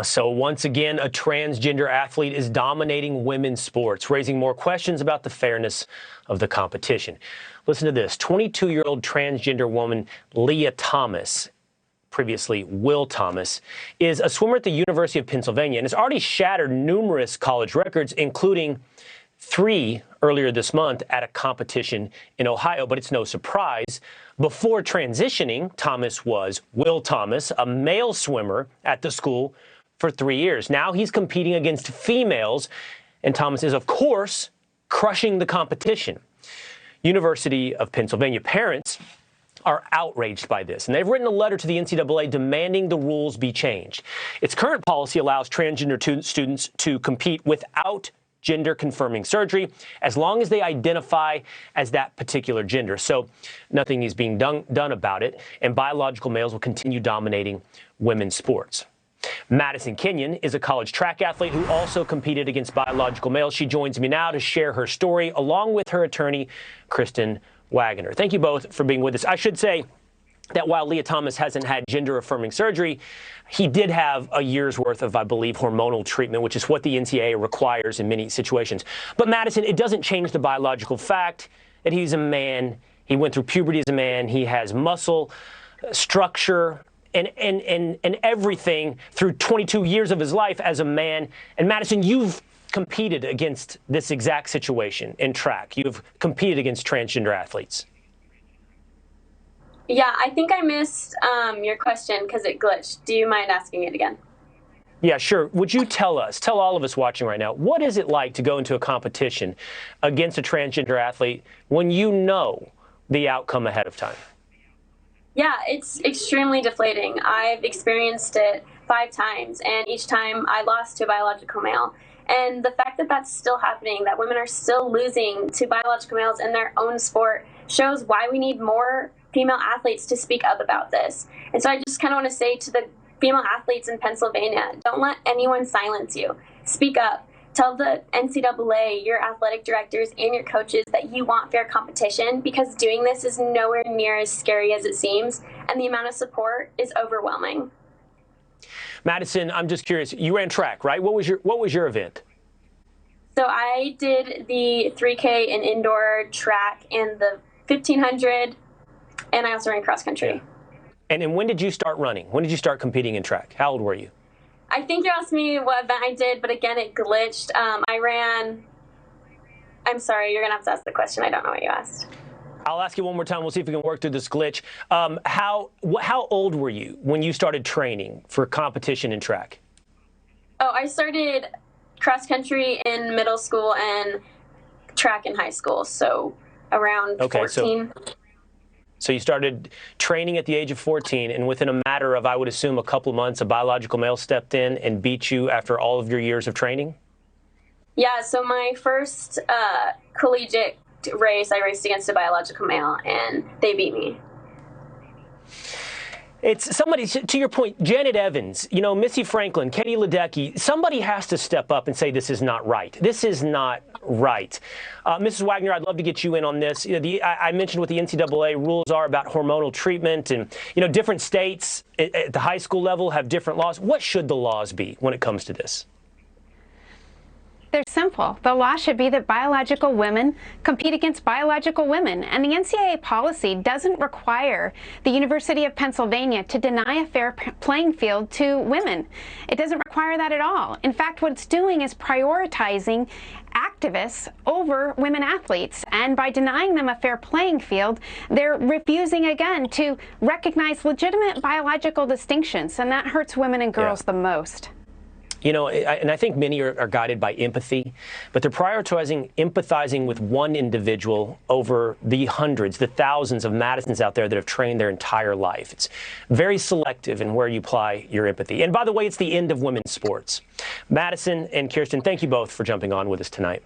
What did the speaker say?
So once again, a transgender athlete is dominating women's sports, raising more questions about the fairness of the competition. Listen to this. 22-year-old transgender woman Lia Thomas, previously Will Thomas, is a swimmer at the University of Pennsylvania and has already shattered numerous college records, including 3 earlier this month at a competition in Ohio. But it's no surprise. Before transitioning, Thomas was Will Thomas, a male swimmer at the school for 3 years. Now he's competing against females, and Thomas is, of course, crushing the competition. University of Pennsylvania parents are outraged by this, and they've written a letter to the NCAA demanding the rules be changed. Its current policy allows transgender students to compete without gender-confirming surgery as long as they identify as that particular gender. So nothing is being done about it, and biological males will continue dominating women's sports. Madison Kenyon is a college track athlete who also competed against biological males. She joins me now to share her story along with her attorney, Kristen Wagner. Thank you both for being with us. I should say that while Lia Thomas hasn't had gender-affirming surgery, he did have a year's worth of, I believe, hormonal treatment, which is what the NCAA requires in many situations. But Madison, it doesn't change the biological fact that he's a man. He went through puberty as a man. He has muscle, structure, and everything through 22 years of his life as a man. And Madison, you've competed against this exact situation in track. You've competed against transgender athletes. Yeah, I think I missed your question because it glitched. Do you mind asking it again? Yeah, sure. Would you tell all of us watching right now, what is it like to go into a competition against a transgender athlete when you know the outcome ahead of time? Yeah, it's extremely deflating. I've experienced it 5 times, and each time I lost to a biological male. And the fact that that's still happening, that women are still losing to biological males in their own sport, shows why we need more female athletes to speak up about this. And so I just kind of want to say to the female athletes in Pennsylvania, don't let anyone silence you. Speak up. Tell the NCAA, your athletic directors, and your coaches that you want fair competition, because doing this is nowhere near as scary as it seems, and the amount of support is overwhelming. Madison, I'm just curious. You ran track, right? What was your event? So I did the 3K in indoor track and the 1500, and I also ran cross country. Yeah. And when did you start running? When did you start competing in track? How old were you? I think you asked me what event I did, but again, it glitched. I'm sorry, you're going to have to ask the question. I don't know what you asked. I'll ask you one more time. We'll see if we can work through this glitch. How old were you when you started training for competition in track? Oh, I started cross country in middle school and track in high school, so around 14. So you started training at the age of 14, and within a matter of, I would assume, a couple of months, a biological male stepped in and beat you after all of your years of training? Yeah, so my first collegiate race, I raced against a biological male, and they beat me. It's somebody, to your point, Janet Evans, Missy Franklin, Katie Ledecky, somebody has to step up and say this is not right. This is not right. Mrs. Wagner, I'd love to get you in on this. I mentioned what the NCAA rules are about hormonal treatment, and, different states at the high school level have different laws. What should the laws be when it comes to this? They're simple. The law should be that biological women compete against biological women, and the NCAA policy doesn't require the University of Pennsylvania to deny a fair playing field to women. It doesn't require that at all. In fact, what it's doing is prioritizing activists over women athletes, and by denying them a fair playing field, they're refusing again to recognize legitimate biological distinctions, and that hurts women and girls the most. And I think many are guided by empathy, but they're prioritizing empathizing with one individual over the hundreds, the thousands of Madisons out there that have trained their entire life. It's very selective in where you apply your empathy. And by the way, it's the end of women's sports. Madison and Kirsten, thank you both for jumping on with us tonight.